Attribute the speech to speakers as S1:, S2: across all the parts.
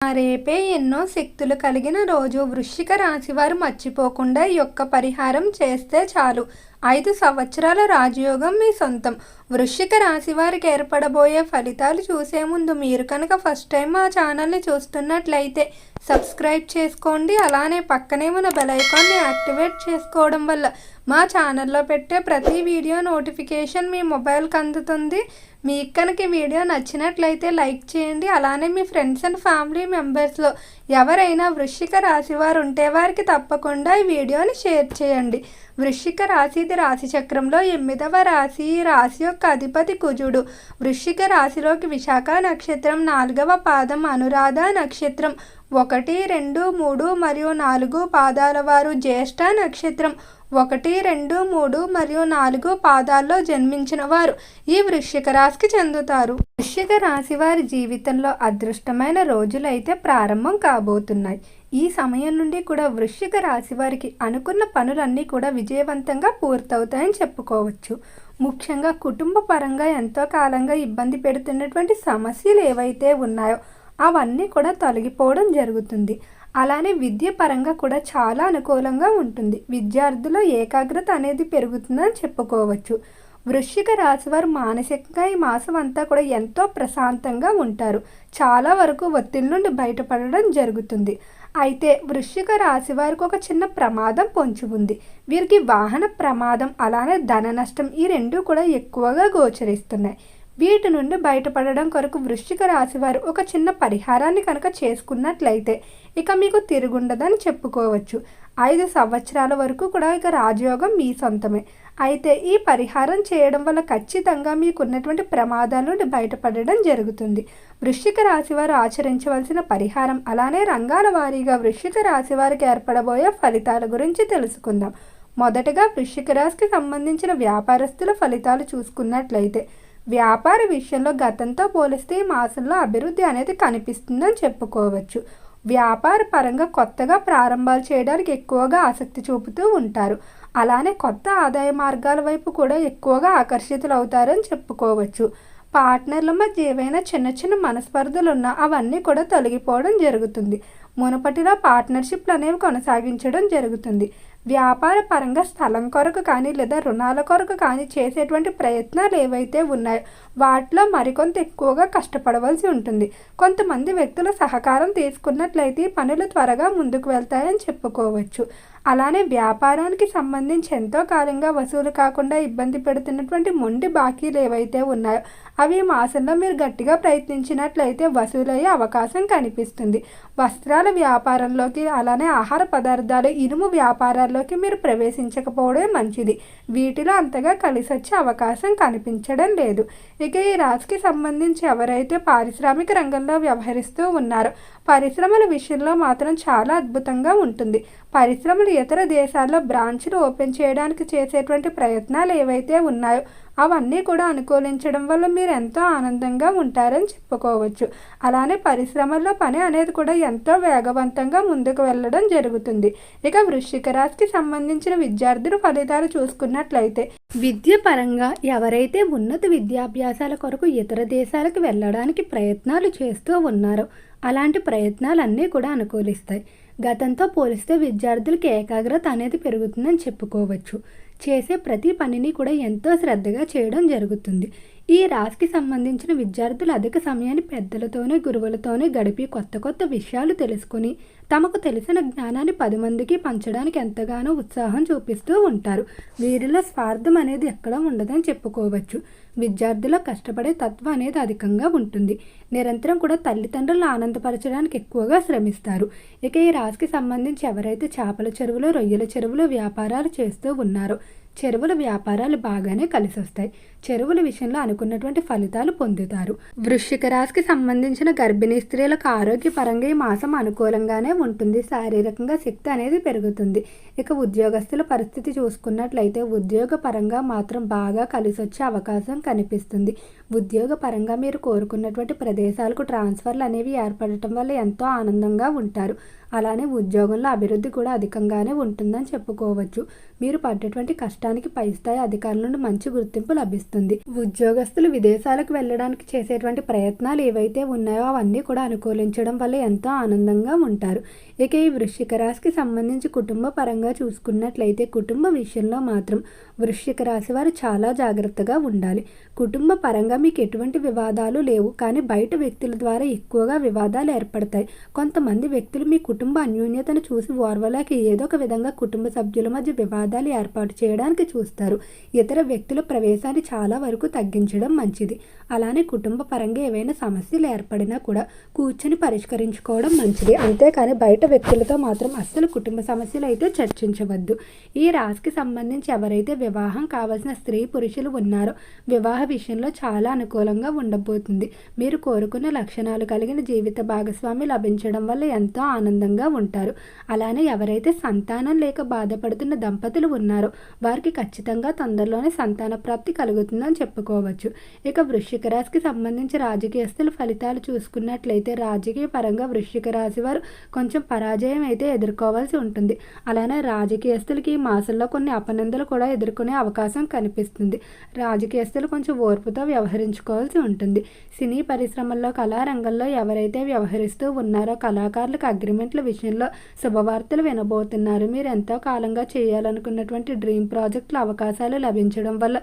S1: రేపే ఎన్నో శక్తులు కలిగిన రోజు. వృశ్చిక రాశివారు మర్చిపోకుండా ఈ యొక్క పరిహారం చేస్తే చాలు. 5 సంవత్సరాల రాజయోగం మీ సొంతం. వృశ్చిక రాశి వారికి ఏర్పడబోయే ఫలితాలు చూసే ముందు మీరు కనుక ఫస్ట్ టైం మా ఛానల్ని చూస్తున్నట్లయితే సబ్స్క్రైబ్ చేసుకోండి. అలానే పక్కనే ఉన్న బెల్ ఐకాన్ని యాక్టివేట్ చేసుకోవడం వల్ల మా ఛానల్లో పెట్టే ప్రతి వీడియో నోటిఫికేషన్ మీ మొబైల్కి అందుతుంది. మీకు కనుక ఈ వీడియో నచ్చినట్లయితే లైక్ చేయండి. అలానే మీ ఫ్రెండ్స్ అండ్ ఫ్యామిలీ మెంబర్స్లో ఎవరైనా వృశ్చిక రాశి వారు ఉంటే వారికి తప్పకుండా ఈ వీడియోని షేర్ చేయండి. వృశ్చిక రాశి ఇది రాశి చక్రంలో 8వ రాశి. ఈ రాశి యొక్క అధిపతి కుజుడు. వృశ్చిక రాశిలోకి విశాఖ నక్షత్రం 4వ పాదం, అనురాధ నక్షత్రం 1, 2, 3 మరియు 4 పాదాల వారు, జ్యేష్ఠ నక్షత్రం 1, 2, 3 మరియు 4 పాదాల్లో జన్మించిన వారు ఈ వృశ్చిక రాశికి చెందుతారు. వృశ్చిక రాశి వారి జీవితంలో అదృష్టమైన రోజులైతే ప్రారంభం కాబోతున్నాయి. ఈ సమయం నుండి కూడా వృశ్చిక రాశి వారికి అనుకున్న పనులన్నీ కూడా విజయవంతంగా పూర్తవుతాయని చెప్పుకోవచ్చు. ముఖ్యంగా కుటుంబ పరంగా ఎంతో కాలంగా ఇబ్బంది పెడుతున్నటువంటి సమస్యలు ఏవైతే ఉన్నాయో అవన్నీ కూడా తొలగిపోవడం జరుగుతుంది. అలానే విద్య పరంగా కూడా చాలా అనుకూలంగా ఉంటుంది. విద్యార్థుల ఏకాగ్రత అనేది పెరుగుతుందని చెప్పుకోవచ్చు. వృశ్చిక రాశి వారు మానసికంగా ఈ మాసం అంతా కూడా ఎంతో ప్రశాంతంగా ఉంటారు. చాలా వరకు ఒత్తిడి నుండి బయటపడడం జరుగుతుంది. అయితే వృశ్చిక రాశి వారికి ఒక చిన్న ప్రమాదం పొంచి ఉంది. వీరికి వాహన ప్రమాదం, అలానే ధన నష్టం ఈ రెండూ కూడా ఎక్కువగా గోచరిస్తున్నాయి. వీటి నుండి బయటపడడం కొరకు వృశ్చిక రాశి వారు ఒక చిన్న పరిహారాన్ని కనుక చేసుకున్నట్లయితే ఇక మీకు తిరుగుండదని చెప్పుకోవచ్చు. 5 సంవత్సరాల వరకు కూడా ఇక రాజయోగం మీ సొంతమే. అయితే ఈ పరిహారం చేయడం వల్ల ఖచ్చితంగా మీకున్నటువంటి ప్రమాదాల నుండి బయటపడడం జరుగుతుంది. వృశ్చిక రాశి వారు ఆచరించవలసిన పరిహారం, అలానే రంగాల వారీగా వృశ్చిక రాశి వారికి ఏర్పడబోయే ఫలితాల గురించి తెలుసుకుందాం. మొదటగా వృశ్చిక రాశికి సంబంధించిన వ్యాపారస్తుల ఫలితాలు చూసుకున్నట్లయితే వ్యాపార విషయంలో గతంతో పోలిస్తే ఈ మాసంలో అభివృద్ధి అనేది కనిపిస్తుందని చెప్పుకోవచ్చు. వ్యాపార పరంగా కొత్తగా ప్రారంభాలు చేయడానికి ఎక్కువగా ఆసక్తి చూపుతూ ఉంటారు. అలానే కొత్త ఆదాయ మార్గాల వైపు కూడా ఎక్కువగా ఆకర్షితులు అవుతారని చెప్పుకోవచ్చు. పార్ట్నర్ల మధ్య ఏవైనా చిన్న చిన్న మనస్పర్ధలు ఉన్నా అవన్నీ కూడా తొలగిపోవడం జరుగుతుంది. మునుపటిలో పార్ట్నర్షిప్లు అనేవి కొనసాగించడం జరుగుతుంది. వ్యాపార పరంగా స్థలం కొరకు కానీ లేదా రుణాల కొరకు కానీ చేసేటువంటి ప్రయత్నాలు ఏవైతే ఉన్నాయో వాటిలో మరికొంత ఎక్కువగా కష్టపడవలసి ఉంటుంది. కొంతమంది వ్యక్తుల సహకారం తీసుకున్నట్లయితే పనులు త్వరగా ముందుకు వెళ్తాయని చెప్పుకోవచ్చు. అలానే వ్యాపారానికి సంబంధించి ఎంతో కాలంగా వసూలు కాకుండా ఇబ్బంది పెడుతున్నటువంటి మొండి బాకీలు ఏవైతే ఉన్నాయో అవి మాసంలో మీరు గట్టిగా ప్రయత్నించినట్లయితే వసూలయ్యే అవకాశం కనిపిస్తుంది. వస్త్రాల వ్యాపారంలోకి, అలానే ఆహార పదార్థాలు, ఇనుము వ్యాపారాల్లోకి మీరు ప్రవేశించకపోవడమే మంచిది. వీటిలో అంతగా కలిసి వచ్చే అవకాశం కనిపించడం లేదు. ఇక ఈ రాశికి సంబంధించి ఎవరైతే పారిశ్రామిక రంగంలో వ్యవహరిస్తూ ఉన్నారో పరిశ్రమల విషయంలో మాత్రం చాలా అద్భుతంగా ఉంటుంది. పరిశ్రమలు ఇతర దేశాల్లో బ్రాంచ్లు ఓపెన్ చేయడానికి చేసేటువంటి ప్రయత్నాలు ఏవైతే ఉన్నాయో అవన్నీ కూడా అనుకూలించడం వల్ల మీరు ఎంతో ఆనందంగా ఉంటారని చెప్పుకోవచ్చు. అలానే పరిశ్రమల్లో పని అనేది కూడా ఎంతో వేగవంతంగా ముందుకు వెళ్ళడం జరుగుతుంది. ఇక వృశ్చిక రాశికి సంబంధించిన విద్యార్థుల ఫలితాలు చూసుకున్నట్లయితే విద్య పరంగా ఎవరైతే ఉన్నత విద్యాభ్యాసాల కొరకు ఇతర దేశాలకు వెళ్ళడానికి ప్రయత్నాలు చేస్తూ ఉన్నారో అలాంటి ప్రయత్నాలన్నీ కూడా అనుకూలిస్తాయి. గతంతో పోలిస్తే విద్యార్థులకి ఏకాగ్రత అనేది పెరుగుతుందని చెప్పుకోవచ్చు. చేసే ప్రతి పనిని కూడా ఎంతో శ్రద్ధగా చేయడం జరుగుతుంది. ఈ రాశికి సంబంధించిన విద్యార్థులు అధిక సమయాన్ని పెద్దలతోనే గురువులతోనే గడిపి కొత్త కొత్త విషయాలు తెలుసుకుని తమకు తెలిసిన జ్ఞానాన్ని 10 మందికి పంచడానికి ఎంతగానో ఉత్సాహం చూపిస్తూ ఉంటారు. వీరిలో స్వార్థం అనేది ఎక్కడా ఉండదని చెప్పుకోవచ్చు. విద్యార్థుల కష్టపడే తత్వం అనేది అధికంగా ఉంటుంది. నిరంతరం కూడా తల్లిదండ్రులను ఆనందపరచడానికి ఎక్కువగా శ్రమిస్తారు. ఇక ఈ రాశికి సంబంధించి ఎవరైతే చేపల చెరువులు, రొయ్యల చెరువులు వ్యాపారాలు చేస్తూ ఉన్నారో చెరువుల వ్యాపారాలు బాగానే కలిసి వస్తాయి. చెరువుల విషయంలో అనుకున్నటువంటి ఫలితాలు పొందుతారు. వృశ్చిక రాశికి సంబంధించిన గర్భిణీ స్త్రీలకు ఆరోగ్యపరంగా ఈ మాసం అనుకూలంగానే ఉంటుంది. శారీరకంగా శక్తి అనేది పెరుగుతుంది. ఇక ఉద్యోగస్తుల పరిస్థితి చూసుకున్నట్లయితే ఉద్యోగ పరంగా మాత్రం బాగా కలిసి వచ్చే అవకాశం కనిపిస్తుంది. ఉద్యోగ పరంగా మీరు కోరుకున్నటువంటి ప్రదేశాలకు ట్రాన్స్ఫర్లు అనేవి ఏర్పడటం వల్ల ఎంతో ఆనందంగా ఉంటారు. అలానే ఉద్యోగంలో అభివృద్ధి కూడా అధికంగానే ఉంటుందని చెప్పుకోవచ్చు. మీరు పడ్డటువంటి కష్టానికి పై స్థాయి అధికారుల నుండి మంచి గుర్తింపు లభిస్తుంది. కనిపిస్తుంది. ఉద్యోగస్తులు విదేశాలకు వెళ్ళడానికి చేసేటువంటి ప్రయత్నాలు ఏవైతే ఉన్నాయో అవన్నీ కూడా అనుకూలించడం వల్ల ఎంతో ఆనందంగా ఉంటారు. ఇక ఈ వృశ్చిక రాశికి సంబంధించి కుటుంబ పరంగా చూసుకున్నట్లయితే కుటుంబ విషయంలో మాత్రం వృశ్చిక రాశి వారు చాలా జాగ్రత్తగా ఉండాలి. కుటుంబ పరంగా మీకు ఎటువంటి వివాదాలు లేవు, కానీ బయట వ్యక్తుల ద్వారా ఎక్కువగా వివాదాలు ఏర్పడతాయి. కొంతమంది వ్యక్తులు మీ కుటుంబ అన్యోన్యతను చూసి ఓర్వలేక ఏదో ఒక విధంగా కుటుంబ సభ్యుల మధ్య వివాదాలు ఏర్పాటు చేయడానికి చూస్తారు. ఇతర వ్యక్తుల ప్రవేశాన్ని చాలా వరకు తగ్గించడం మంచిది. అలానే కుటుంబ పరంగా ఏవైనా సమస్యలు ఏర్పడినా కూడా కూర్చొని పరిష్కరించుకోవడం మంచిది. అంతేకాని బయట వ్యక్తులతో మాత్రం అస్సలు కుటుంబ సమస్యలు అయితే చర్చించవద్దు. ఈ రాశికి సంబంధించి ఎవరైతే వివాహం కావాల్సిన స్త్రీ పురుషులు ఉన్నారో వివాహ విషయంలో చాలా అనుకూలంగా ఉండబోతుంది. మీరు కోరుకున్న లక్షణాలు కలిగిన జీవిత భాగస్వామి లభించడం వల్ల ఎంతో ఆనందంగా ఉంటారు. అలానే ఎవరైతే సంతానం లేక బాధపడుతున్న దంపతులు ఉన్నారో వారికి ఖచ్చితంగా తొందరలోనే సంతాన ప్రాప్తి కలుగుతుందని చెప్పుకోవచ్చు. ఇక వృశ్చిక రాశికి సంబంధించి రాజకీయస్తుల ఫలితాలు చూసుకున్నట్లయితే రాజకీయ పరంగా వృశ్చిక రాశి వారు కొంచెం పరాజయం అయితే ఎదుర్కోవాల్సి ఉంటుంది. అలానే రాజకీయస్తులకి ఈ మాసంలో కొన్ని అపనిందలు కూడా ఎదుర్కొనే అవకాశం కనిపిస్తుంది. రాజకీయస్తులు కొంచెం ఓర్పుతో వ్యవహరించుకోవాల్సి ఉంటుంది. సినీ పరిశ్రమల్లో కళారంగంలో ఎవరైతే వ్యవహరిస్తూ ఉన్నారో కళాకారులకు అగ్రిమెంట్ల విషయంలో శుభవార్తలు వినబోతున్నారు. మీరు ఎంతో కాలంగా చేయాలనుకున్నటువంటి డ్రీమ్ ప్రాజెక్టుల అవకాశాలు లభించడం వల్ల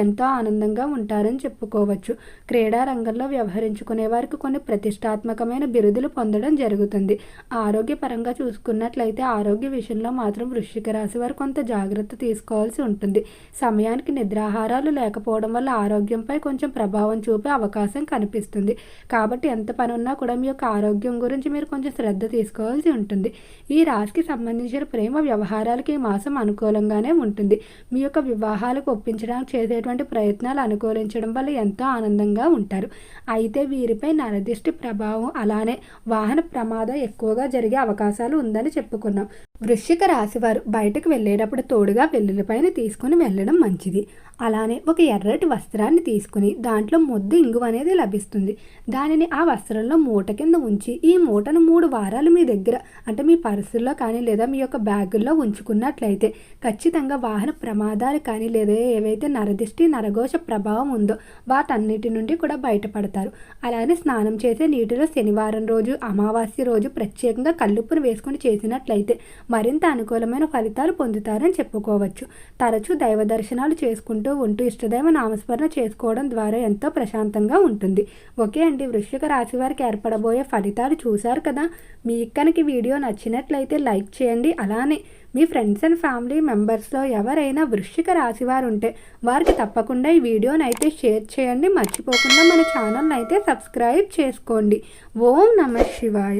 S1: ఎంతో ఆనందంగా ఉంటారని చెప్పుకోవచ్చు. క్రీడా రంగంలో వ్యవహరించుకునే వారికి కొన్ని ప్రతిష్టాత్మకమైన బిరుదులు పొందడం జరుగుతుంది. ఆరోగ్యపరంగా చూసుకున్నట్లయితే ఆరోగ్య విషయంలో మాత్రం వృశ్చిక రాశి వారు కొంత జాగ్రత్త తీసుకోవాల్సి ఉంటుంది. సమయానికి నిద్రాహారాలు లేకపోవడం వల్ల ఆరోగ్యంపై కొంచెం ప్రభావం చూపే అవకాశం కనిపిస్తుంది. కాబట్టి ఎంత పని ఉన్నా కూడా మీ యొక్క ఆరోగ్యం గురించి మీరు కొంచెం శ్రద్ధ తీసుకోవాల్సి ఉంటుంది. ఈ రాశికి సంబంధించిన ప్రేమ వ్యవహారాలకి ఈ మాసం అనుకూలంగానే ఉంటుంది. మీ యొక్క వివాహాలకు ఒప్పించడానికి చేసేటువంటి ప్రయత్నాలు అనుకూలించడం వల్ల ఎంతో ఆనందంగా ఉంటారు. అయితే వీరిపై నరదిష్టి ప్రభావం అలానే వాహన ప్రమాదం ఎక్కువగా జరిగే అవకాశాలు ఉందని చెప్పుకున్నాం. వృశ్చిక రాశి వారు బయటకు వెళ్ళేటప్పుడు తోడుగా వెల్లుల్లిపైన తీసుకుని వెళ్ళడం మంచిది. అలానే ఒక ఎర్రటి వస్త్రాన్ని తీసుకుని దాంట్లో ముద్దు ఇంగువ అనేది లభిస్తుంది. దానిని ఆ వస్త్రంలో మూట కింద ఉంచి ఈ మూటను 3 వారాలు మీ దగ్గర అంటే మీ పర్సుల్లో కానీ లేదా మీ యొక్క బ్యాగుల్లో ఉంచుకున్నట్లయితే ఖచ్చితంగా వాహన ప్రమాదాలు కానీ లేదా ఏవైతే నరదిష్టి నరఘోష ప్రభావం ఉందో వాటన్నిటి నుండి కూడా బయటపడతారు. అలానే స్నానం చేసే నీటిలో శనివారం రోజు అమావాస్య రోజు ప్రత్యేకంగా కల్లుప్పును వేసుకొని చేసినట్లయితే మరింత అనుకూలమైన ఫలితాలు పొందుతారని చెప్పుకోవచ్చు. తరచూ దైవ దర్శనాలు చేసుకుంటూ ఉంటూ ఇష్టదైవ నామస్మరణ చేసుకోవడం ద్వారా ఎంతో ప్రశాంతంగా ఉంటుంది. ఓకే అండి, వృశ్చిక రాశి వారికి ఏర్పడబోయే ఫలితాలు చూశారు కదా. మీకు కనుక వీడియో నచ్చినట్లయితే లైక్ చేయండి. అలానే మీ ఫ్రెండ్స్ అండ్ ఫ్యామిలీ మెంబర్స్లో ఎవరైనా వృశ్చిక రాశి వారు ఉంటే వారికి తప్పకుండా ఈ వీడియోని అయితే షేర్ చేయండి. మర్చిపోకుండా మన ఛానల్ని అయితే సబ్స్క్రైబ్ చేసుకోండి. ఓం నమః శివాయ.